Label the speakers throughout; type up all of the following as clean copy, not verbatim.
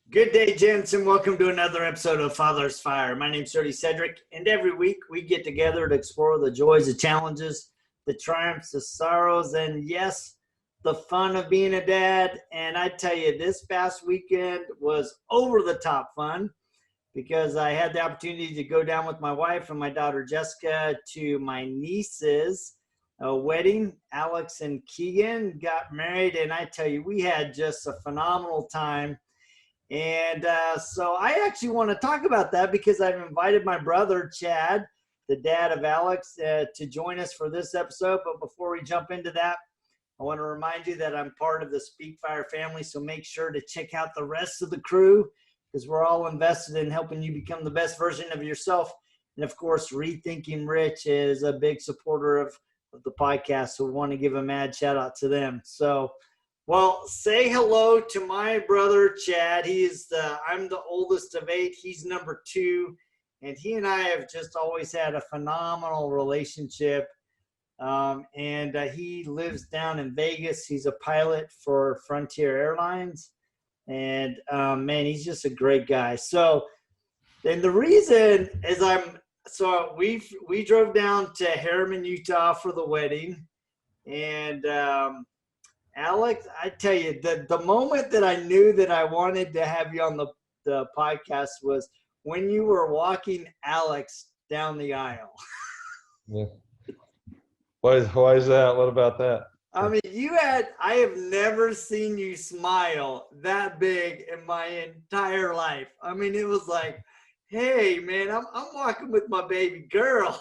Speaker 1: Good day, gents, and welcome to another episode of Father's Fire. My name's Sedrick, and every week we get together to explore the joys, the challenges, the triumphs, the sorrows, and yes, the fun of being a dad. And I tell you, this past weekend was over the top fun because I had the opportunity to go down with my wife and my daughter Jessica to my niece's wedding. Alex and Kegan got married, and I tell you, we had just a phenomenal time. And so I actually want to talk about that because I've invited my brother, Chad, the dad of Alex, to join us for this episode. But before we jump into that, I want to remind you that I'm part of the Speak Fire family. So make sure to check out the rest of the crew because we're all invested in helping you become the best version of yourself. And of course, Rethinking Rich is a big supporter of the podcast. So we want to give a mad shout out to them. So, well, say hello to my brother, Chad. I'm the oldest of 8. He's number 2. And he and I have just always had a phenomenal relationship. He lives down in Vegas. He's a pilot for Frontier Airlines. And, man, he's just a great guy. So, and the reason is we drove down to Harriman, Utah for the wedding. And, Alex, I tell you, the moment that I knew that I wanted to have you on the podcast was when you were walking Alex down the aisle.
Speaker 2: Yeah. Why is that? What about that?
Speaker 1: I mean, I have never seen you smile that big in my entire life. I mean, it was like, hey, man, I'm walking with my baby girl.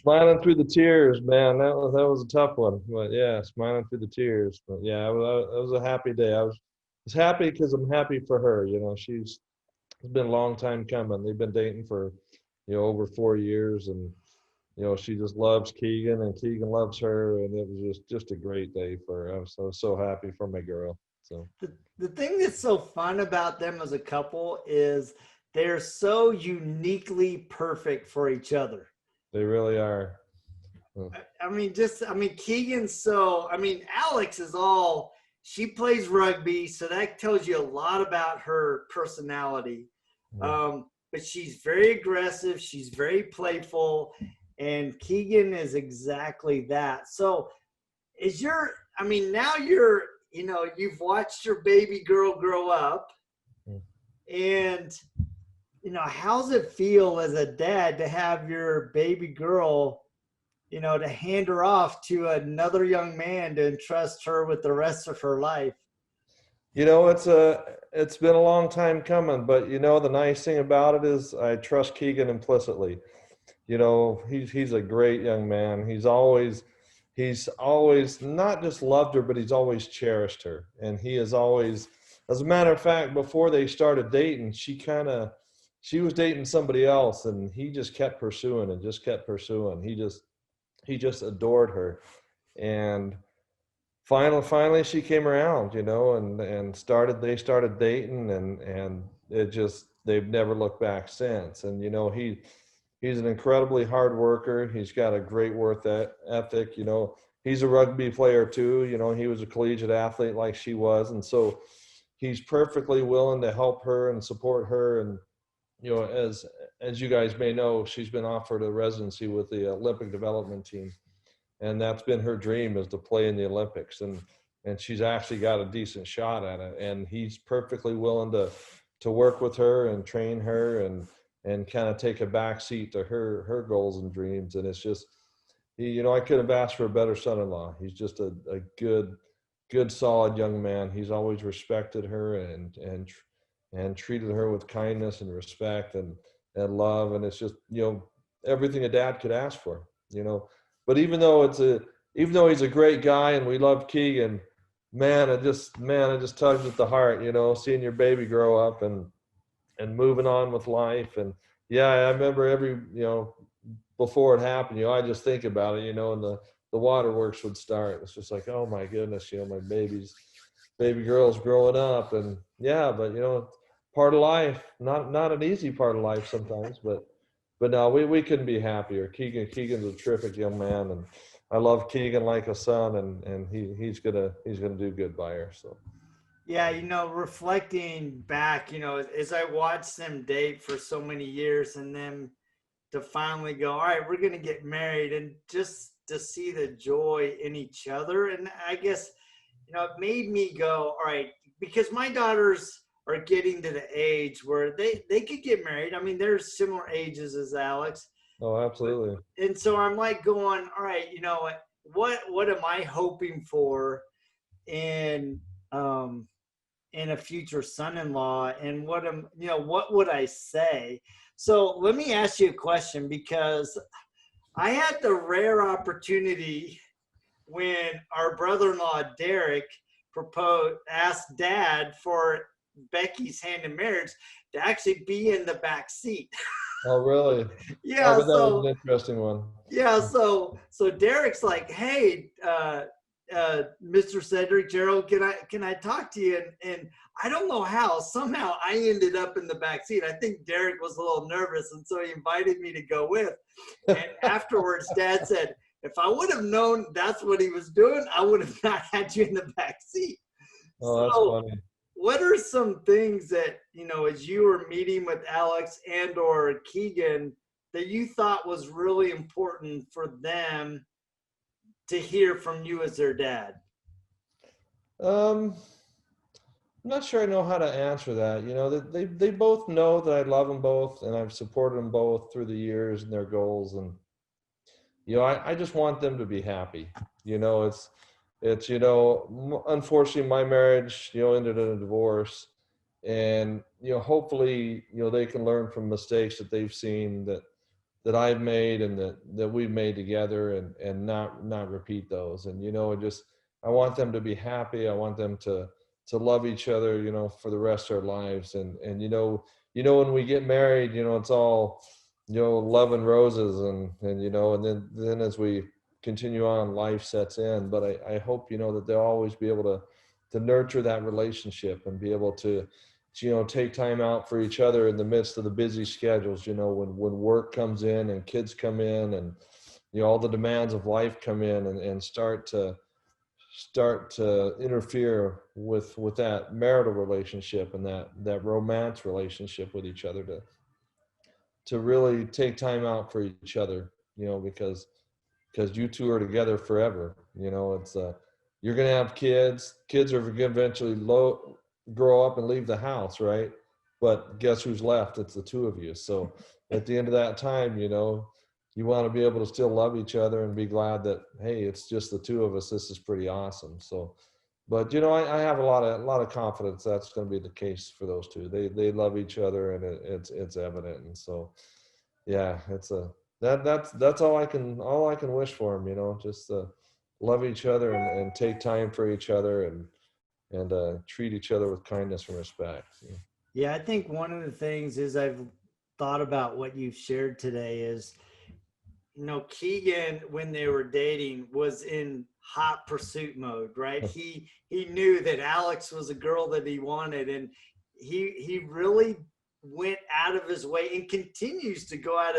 Speaker 2: Smiling through the tears, man. That was a tough one. But yeah, smiling through the tears. But yeah, it was a happy day. I was happy because I'm happy for her. You know, it's been a long time coming. They've been dating for, over 4 years, and she just loves Kegan, and Kegan loves her, and it was just a great day for her. I was so happy for my girl. So
Speaker 1: the thing that's so fun about them as a couple is they're so uniquely perfect for each other.
Speaker 2: They really are.
Speaker 1: Keegan's Alex she plays rugby, so that tells you a lot about her personality. Yeah. But she's very aggressive. She's very playful. And Kegan is exactly that. So now you've watched your baby girl grow up. And how's it feel as a dad to have your baby girl, to hand her off to another young man to entrust her with the rest of her life?
Speaker 2: It's been a long time coming, but the nice thing about it is I trust Kegan implicitly. He's a great young man. He's always not just loved her, but he's always cherished her. And he is always, as a matter of fact, before they started dating, she was dating somebody else, and he just kept pursuing and just kept pursuing. He just adored her. And finally she came around, and they started dating, and they've never looked back since. And he's an incredibly hard worker. He's got a great work ethic. He's a rugby player too. He was a collegiate athlete like she was, and so he's perfectly willing to help her and support her. And as you guys may know, she's been offered a residency with the Olympic development team, and that's been her dream, is to play in the Olympics. And she's actually got a decent shot at it. And he's perfectly willing to work with her and train her and kind of take a back seat to her goals and dreams. And it's just, I couldn't have asked for a better son-in-law. He's just a good, solid young man. He's always respected her and treated her with kindness and respect and love. And it's just, everything a dad could ask for, But even though he's a great guy and we love Kegan, it just tugs at the heart, seeing your baby grow up and moving on with life. And yeah, I remember before it happened, I just think about it, and the waterworks would start. It's just like, oh my goodness, my baby girl's growing up. And yeah, but part of life, not an easy part of life sometimes, but no, we couldn't be happier. Kegan's a terrific young man, and I love Kegan like a son, and he's gonna do good by her. So
Speaker 1: Yeah, reflecting back, as I watched them date for so many years and then to finally go, all right, we're going to get married, and just to see the joy in each other. And I guess, it made me go, all right, because my daughters are getting to the age where they could get married. I mean, they're similar ages as Alex.
Speaker 2: Oh, absolutely.
Speaker 1: And so I'm like going, all right, what am I hoping for in um in a future son-in-law, and what would I say? So let me ask you a question, because I had the rare opportunity when our brother-in-law Derek asked Dad for Becky's hand in marriage, to actually be in the back seat.
Speaker 2: Oh, really? I
Speaker 1: Yeah,
Speaker 2: bet that was
Speaker 1: so
Speaker 2: an interesting one.
Speaker 1: Derek's like, hey, Mr. Sedrick, Gerald, can I talk to you? And I don't know how. Somehow I ended up in the back seat. I think Derek was a little nervous, and so he invited me to go with. And afterwards, Dad said, if I would have known that's what he was doing, I would have not had you in the back seat.
Speaker 2: Oh, that's
Speaker 1: So,
Speaker 2: funny.
Speaker 1: what are some things that, as you were meeting with Alex and or Kegan, that you thought was really important for them to hear from you as their dad?
Speaker 2: Um, I'm not sure I know how to answer that. They both know that I love them both, and I've supported them both through the years and their goals. And I just want them to be happy. It's unfortunately my marriage ended in a divorce, and hopefully they can learn from mistakes that they've seen that I've made and that we've made together, and not repeat those. And just I want them to be happy. I want them to love each other, for the rest of their lives. And when we get married, it's all love and roses, and then as we continue on, life sets in. But I hope that they'll always be able to nurture that relationship and be able to take time out for each other in the midst of the busy schedules, when work comes in and kids come in, and all the demands of life come in, and start to interfere with that marital relationship and that romance relationship with each other, to really take time out for each other, because you two are together forever. It's you're gonna have kids. Kids are gonna eventually grow up and leave the house, right? But guess who's left? It's the two of you. So at the end of that time, you want to be able to still love each other and be glad that, hey, it's just the two of us. This is pretty awesome. So, but I have a lot of confidence that's going to be the case for those two. They love each other, and it's evident. And so, yeah, that's all I can wish for them. Just love each other, and take time for each other, and treat each other with kindness and respect.
Speaker 1: Yeah, I think one of the things is I've thought about what you've shared today is, Kegan, when they were dating, was in hot pursuit mode, right? He knew that Alex was a girl that he wanted, and he really went out of his way and continues to go out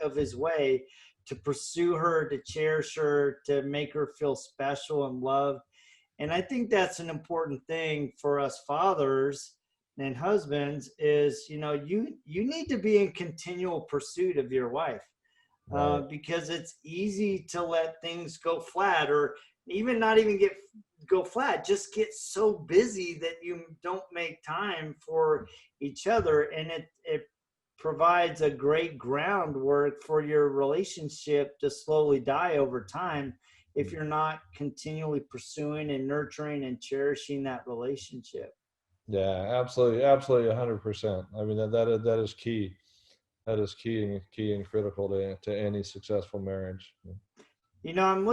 Speaker 1: of his way to pursue her, to cherish her, to make her feel special and loved. And I think that's an important thing for us fathers and husbands is, you need to be in continual pursuit of your wife,
Speaker 2: Right.
Speaker 1: because it's easy to let things go flat, or even not even go flat, just get so busy that you don't make time for each other. And it provides a great groundwork for your relationship to slowly die over time if you're not continually pursuing and nurturing and cherishing that relationship.
Speaker 2: Yeah, absolutely, absolutely, 100%. I mean, that is key. That is key and critical to any successful marriage.
Speaker 1: I'm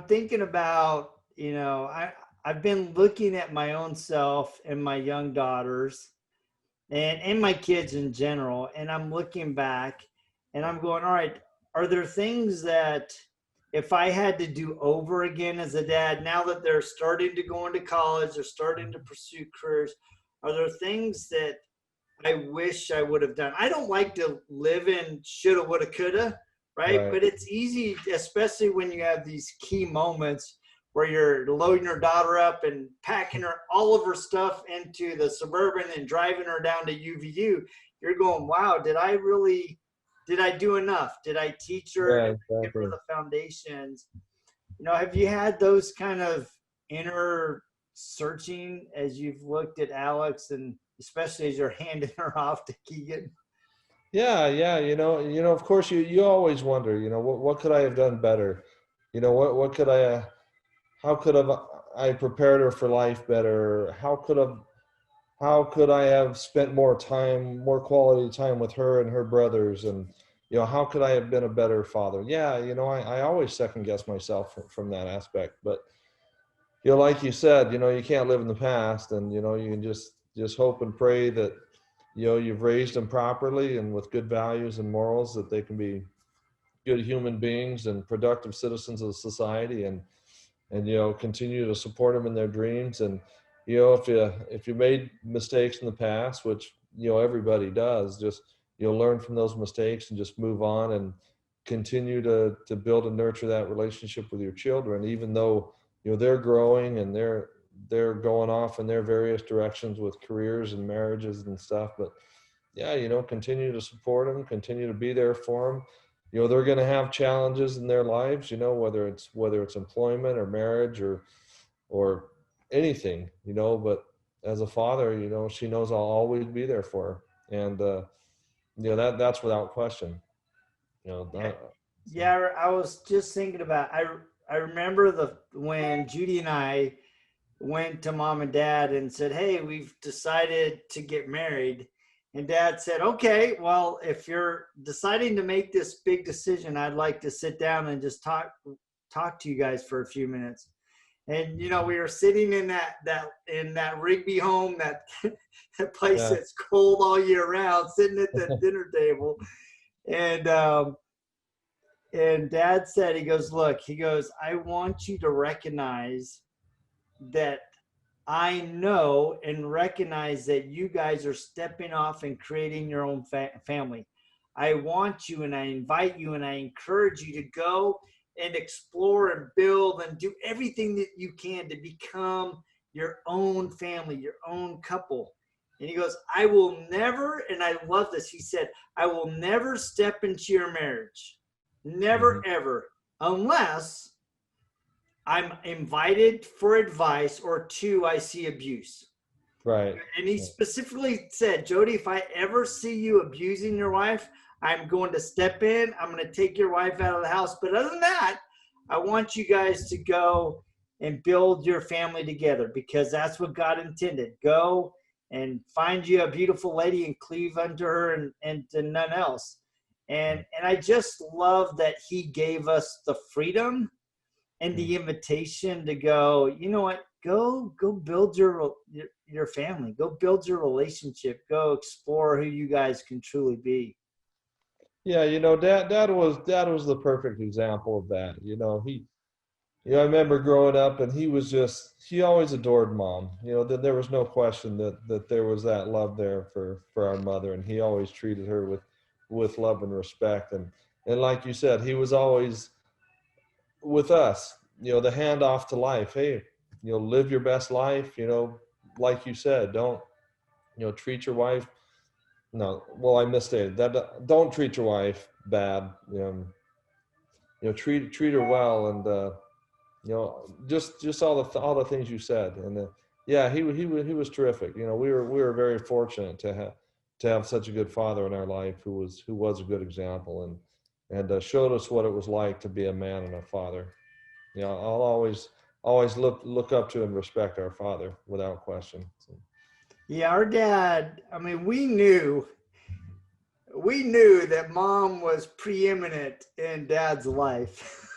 Speaker 1: thinking about, I've been looking at my own self and my young daughters and my kids in general. And I'm looking back and I'm going, all right, are there things that if I had to do over again as a dad, now that they're starting to go into college, they're starting to pursue careers, are there things that I wish I would have done? I don't like to live in shoulda, woulda, coulda, right?
Speaker 2: Right.
Speaker 1: But it's easy, especially when you have these key moments where you're loading your daughter up and packing her all of her stuff into the Suburban and driving her down to UVU, you're going, wow, did I do enough? Did I teach her
Speaker 2: Yeah,
Speaker 1: and give her
Speaker 2: exactly.
Speaker 1: the foundations? Have you had those kind of inner searching as you've looked at Alex, and especially as you're handing her off to Kegan?
Speaker 2: Yeah, yeah. Of course, you always wonder. What could I have done better? What could how could have I prepared her for life better? How could I have spent more quality time with her and her brothers? And, how could I have been a better father? Yeah, I always second guess myself from that aspect. But, like you said, you can't live in the past, and, you can just hope and pray that, you've raised them properly and with good values and morals, that they can be good human beings and productive citizens of society, and continue to support them in their dreams. And if you made mistakes in the past, which everybody does, just learn from those mistakes and just move on and continue to build and nurture that relationship with your children, even though they're growing and they're going off in their various directions with careers and marriages and stuff. But yeah, continue to support them, continue to be there for them. They're going to have challenges in their lives, whether it's employment or marriage or anything, but as a father, she knows I'll always be there for her. And that's without question.
Speaker 1: Yeah,
Speaker 2: That, so.
Speaker 1: yeah. I was just thinking about. I remember when Judie and I went to mom and dad and said, "Hey, we've decided to get married." And dad said, "Okay, well, if you're deciding to make this big decision, I'd like to sit down and just talk to you guys for a few minutes." And we were sitting in that Rigby home, that that place
Speaker 2: Yeah.
Speaker 1: that's cold all year round, sitting at the dinner table. And dad said, he goes, "Look," he goes, "I want you to recognize that I know and recognize that you guys are stepping off and creating your own family. I want you, and I invite you, and I encourage you to go and explore and build and do everything that you can to become your own family, your own couple." And he goes, "I will never," and I love this, he said, "I will never step into your marriage.
Speaker 2: Hmm.
Speaker 1: Never, ever, unless I'm invited for advice, or two, I see abuse."
Speaker 2: Right.
Speaker 1: And he specifically said, "Jody, if I ever see you abusing your wife, I'm going to step in. I'm going to take your wife out of the house. But other than that, I want you guys to go and build your family together, because that's what God intended. Go and find you a beautiful lady and cleave unto her, and to none else." And I just love that he gave us the freedom and
Speaker 2: Mm.
Speaker 1: the invitation to go, you know what, go build your family, go build your relationship, go explore who you guys can truly be.
Speaker 2: Yeah, dad was the perfect example of that. I remember growing up, and he always adored mom. There was no question that there was that love there for our mother, and he always treated her with love and respect. And like you said, he was always with us, the handoff to life. Hey, live your best life, like you said, don't, treat your wife. No, well, I misstated that. Don't treat your wife bad. Treat her well, and just all the things you said. And yeah, he was terrific. We were very fortunate to have such a good father in our life, who was a good example, and showed us what it was like to be a man and a father. I'll always look up to and respect our father without question. So.
Speaker 1: Yeah, our dad, I mean, we knew that mom was preeminent in dad's life.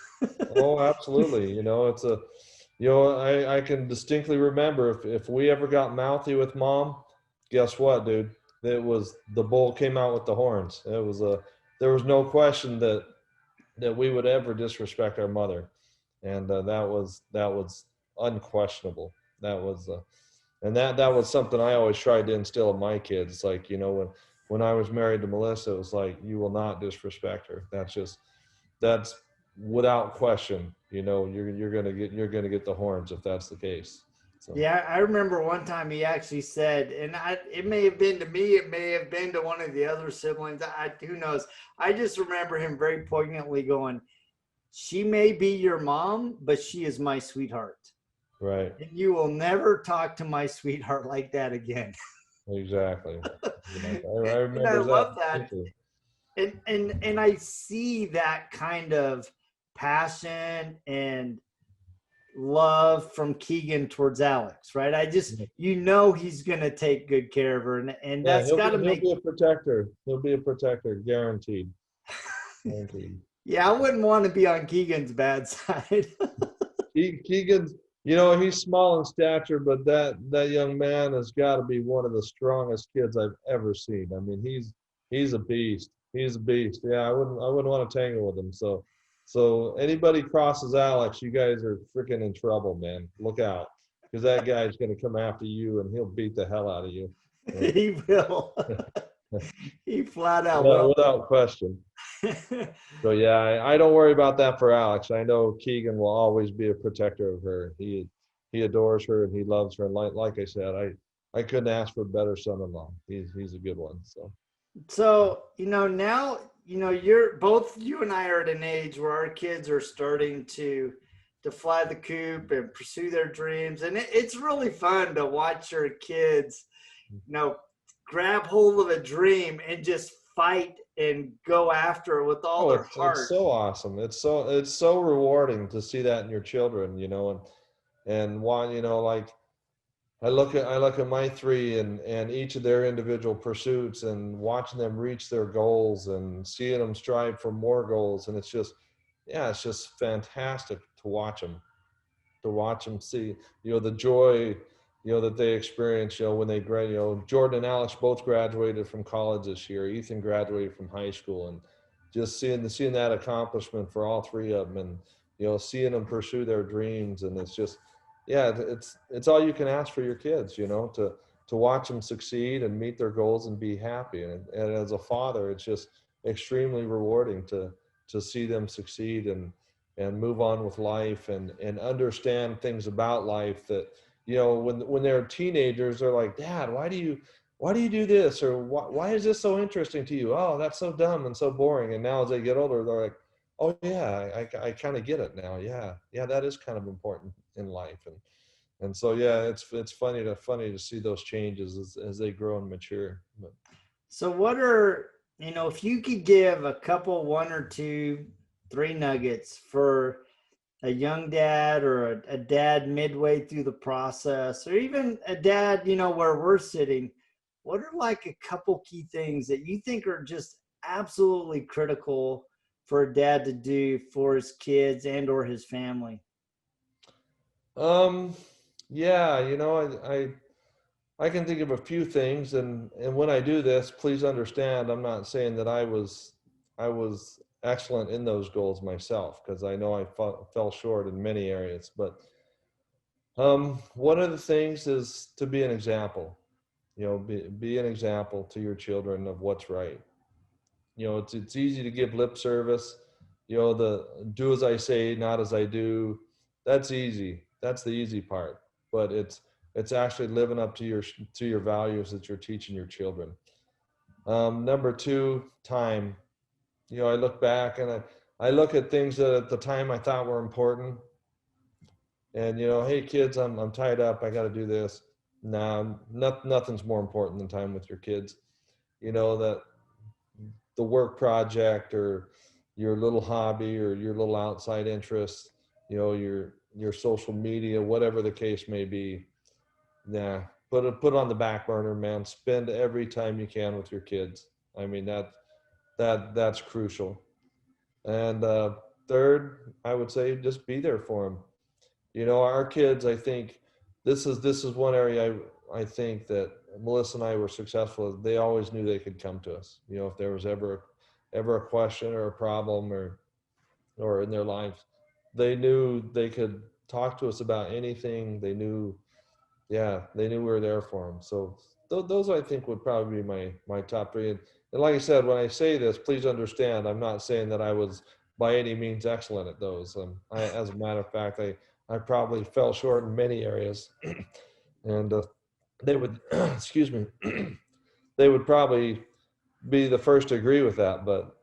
Speaker 2: Oh, absolutely. I can distinctly remember if we ever got mouthy with mom, guess what, dude? The bull came out with the horns. There was no question that we would ever disrespect our mother. And that was unquestionable. That was something I always tried to instill in my kids. Like, when I was married to Melissa, it was like, you will not disrespect her. That's without question, you're gonna get the horns if that's the case. So
Speaker 1: Yeah, I remember one time he actually said, and it may have been to me, it may have been to one of the other siblings. Who knows? I just remember him very poignantly going, "She may be your mom, but she is my sweetheart,
Speaker 2: right,
Speaker 1: and you will never talk to my sweetheart like that again."
Speaker 2: exactly. I
Speaker 1: And I
Speaker 2: remember that
Speaker 1: love that,
Speaker 2: distinctly.
Speaker 1: and I see that kind of passion and love from Kegan towards Alex, right? He's gonna take good care of her, and
Speaker 2: Yeah,
Speaker 1: that's
Speaker 2: he'll
Speaker 1: got
Speaker 2: be
Speaker 1: to
Speaker 2: he'll
Speaker 1: make.
Speaker 2: be a protector. He'll be a protector, guaranteed. Guaranteed.
Speaker 1: Yeah, I wouldn't want to be on Keegan's bad side.
Speaker 2: Keegan's, he's small in stature, but that young man has got to be one of the strongest kids I've ever seen. I mean, he's a beast. He's a beast. Yeah, I wouldn't want to tangle with him. So anybody crosses Alex, you guys are freaking in trouble, man. Look out, because that guy's going to come after you and he'll beat the hell out of you.
Speaker 1: He will. He flat out will.
Speaker 2: Without question. So yeah, I don't worry about that for Alex. I know Keegan will always be a protector of her. He adores her and he loves her. And like I said, I couldn't ask for a better son-in-law. He's a good one. So
Speaker 1: So, now, you're both you and I are at an age where our kids are starting to fly the coop and pursue their dreams. And it's really fun to watch your kids, grab hold of a dream and just fight and go after it with all
Speaker 2: oh,
Speaker 1: their
Speaker 2: it's
Speaker 1: heart.
Speaker 2: so awesome. It's so rewarding to see that in your children. And one, like I look at my three and each of their individual pursuits and watching them reach their goals and seeing them strive for more goals. And it's just fantastic to watch them see, the joy, that they experience, when they grad, Jordan and Alex both graduated from college this year. Ethan graduated from high school, and just seeing that accomplishment for all three of them, and seeing them pursue their dreams, and it's just, yeah, it's all you can ask for your kids, to watch them succeed and meet their goals and be happy. And as a father, it's just extremely rewarding to see them succeed and move on with life and understand things about life that, when they're teenagers, they're like, Dad, why do you do this? Or why is this so interesting to you? Oh, that's so dumb and so boring. And now as they get older, they're like, oh yeah, I kind of get it now. Yeah, that is kind of important in life. And so, yeah, it's funny to see those changes as they grow and mature. But
Speaker 1: So what are, if you could give a couple, one or two, three nuggets for a young dad or a dad midway through the process, or even a dad, where we're sitting, what are like a couple key things that you think are just absolutely critical for a dad to do for his kids and or his family?
Speaker 2: um, yeah, I can think of a few things, and when I do this, please understand, I'm not saying that I was excellent in those goals myself, because I know I fell short in many areas. But one of the things is to be an example. Be an example to your children of what's right. It's easy to give lip service. The do as I say, not as I do. That's easy. That's the easy part. But it's actually living up to your values that you're teaching your children. Number two, time. I look back and I look at things that at the time I thought were important. And hey kids, I'm tied up. I got to do this. Nah, nothing's more important than time with your kids. That the work project or your little hobby or your little outside interest, your social media, whatever the case may be. Yeah, put it on the back burner, man. Spend every time you can with your kids. I mean, that's crucial. And third, I would say just be there for them. Our kids, I think this is one area I think that Melissa and I were successful. They always knew they could come to us. If there was ever a question or a problem or in their lives, they knew they could talk to us about anything. They knew we were there for them. So those I think would probably be my top three. And like I said, when I say this, please understand, I'm not saying that I was by any means excellent at those. As a matter of fact, I probably fell short in many areas, and they would, excuse me, they would probably be the first to agree with that. But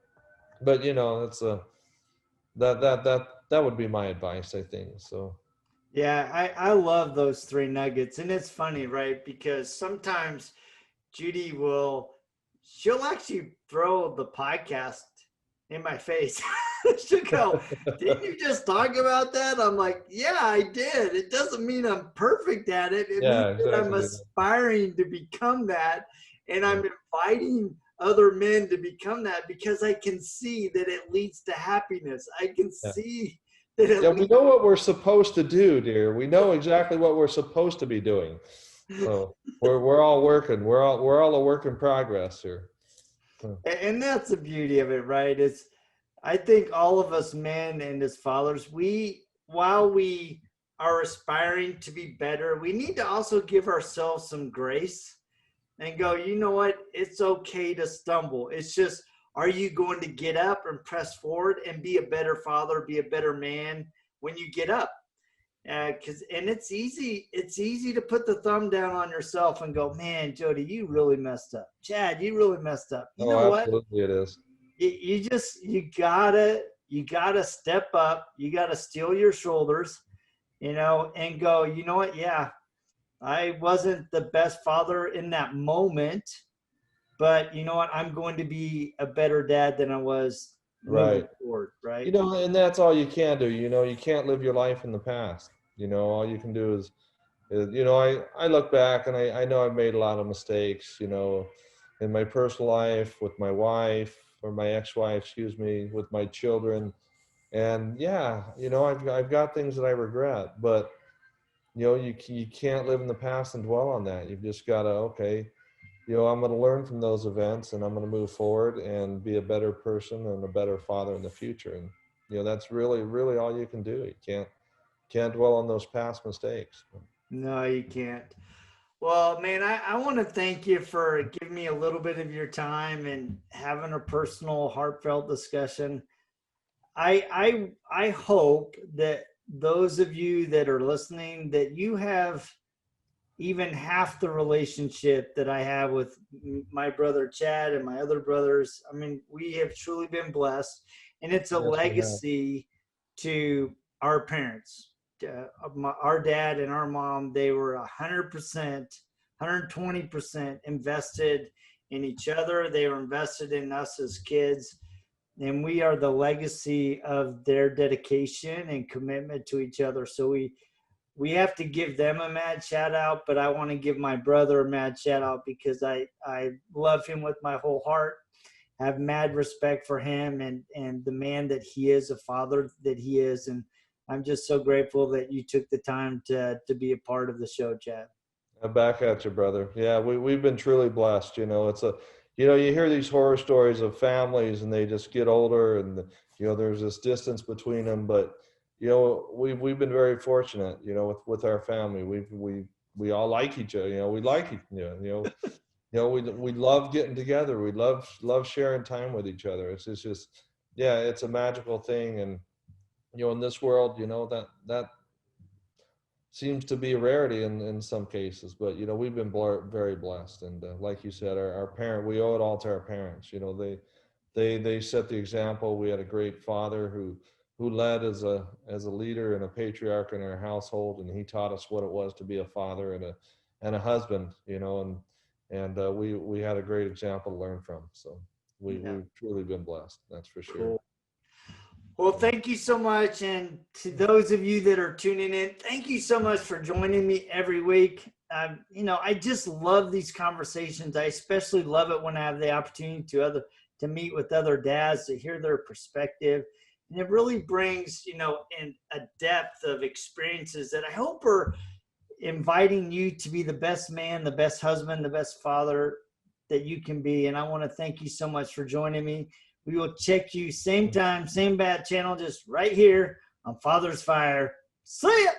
Speaker 2: it's that would be my advice, I think. So.
Speaker 1: Yeah, I love those three nuggets. And it's funny, right? Because sometimes Judie she'll actually throw the podcast in my face. She'll go, "Didn't you just talk about that?" I'm like, "Yeah, I did. It doesn't mean I'm perfect at it. It means
Speaker 2: Yeah,
Speaker 1: that I'm
Speaker 2: exactly.
Speaker 1: aspiring to become that. And I'm inviting other men to become that because I can see that it leads to happiness. I can
Speaker 2: Yeah.
Speaker 1: see that it
Speaker 2: Yeah, we know what we're supposed to do, dear. We know exactly what we're supposed to be doing. So we're all working. We're all a work in progress here.
Speaker 1: And that's the beauty of it, right? It's I think all of us men and as fathers, while we are aspiring to be better, we need to also give ourselves some grace and go, you know what? It's okay to stumble. It's just, are you going to get up and press forward and be a better father, be a better man when you get up? And it's easy to put the thumb down on yourself and go, man, Jody, you really messed up. Chad, you really messed up. You
Speaker 2: Oh,
Speaker 1: know what?
Speaker 2: absolutely, it is.
Speaker 1: You gotta step up. You gotta steel your shoulders, and go, you know what? Yeah, I wasn't the best father in that moment, but you know what? I'm going to be a better dad than I was moving
Speaker 2: Right.
Speaker 1: forward, right?
Speaker 2: And that's all you can do. You can't live your life in the past. All you can do I look back and I know I've made a lot of mistakes, in my personal life, with my wife or my ex-wife, excuse me, with my children. And yeah, I've got things that I regret, but you can't live in the past and dwell on that. You've just got to, okay, I'm going to learn from those events and I'm going to move forward and be a better person and a better father in the future. And, that's really, really all you can do. You can't dwell on those past mistakes.
Speaker 1: No, you can't. Well, man, I want to thank you for giving me a little bit of your time and having a personal, heartfelt discussion. I hope that those of you that are listening, that you have even half the relationship that I have with my brother Chad and my other brothers. I mean, we have truly been blessed, and it's a
Speaker 2: Yes, we have.
Speaker 1: legacy to our parents. Our dad and our mom, they were 100%, 120% invested in each other. They were invested in us as kids, and we are the legacy of their dedication and commitment to each other. So we have to give them a mad shout out, but I want to give my brother a mad shout out because I love him with my whole heart, have mad respect for him and the man that he is, a father that he is. And I'm just so grateful that you took the time to be a part of the show, Chad.
Speaker 2: I'm back at you, brother. Yeah, we've been truly blessed. You hear these horror stories of families and they just get older and, there's this distance between them. But, we've been very fortunate, with our family. We all like each other. We like each other, we love getting together. We love sharing time with each other. It's just, yeah, it's a magical thing. And, in this world, that seems to be a rarity in some cases, but we've been very blessed. And like you said, our parent, we owe it all to our parents. They set the example. We had a great father who led as a leader and a patriarch in our household, and he taught us what it was to be a father and a husband. And we had a great example to learn from. So we've truly been blessed. That's for sure.
Speaker 1: Cool. Well, thank you so much. And to those of you that are tuning in, thank you so much for joining me every week. I just love these conversations. I especially love it when I have the opportunity to meet with other dads, to hear their perspective. And it really brings, in a depth of experiences that I hope are inviting you to be the best man, the best husband, the best father that you can be. And I want to thank you so much for joining me. We will check you same time, same bad channel, just right here on Father's Fire. See ya!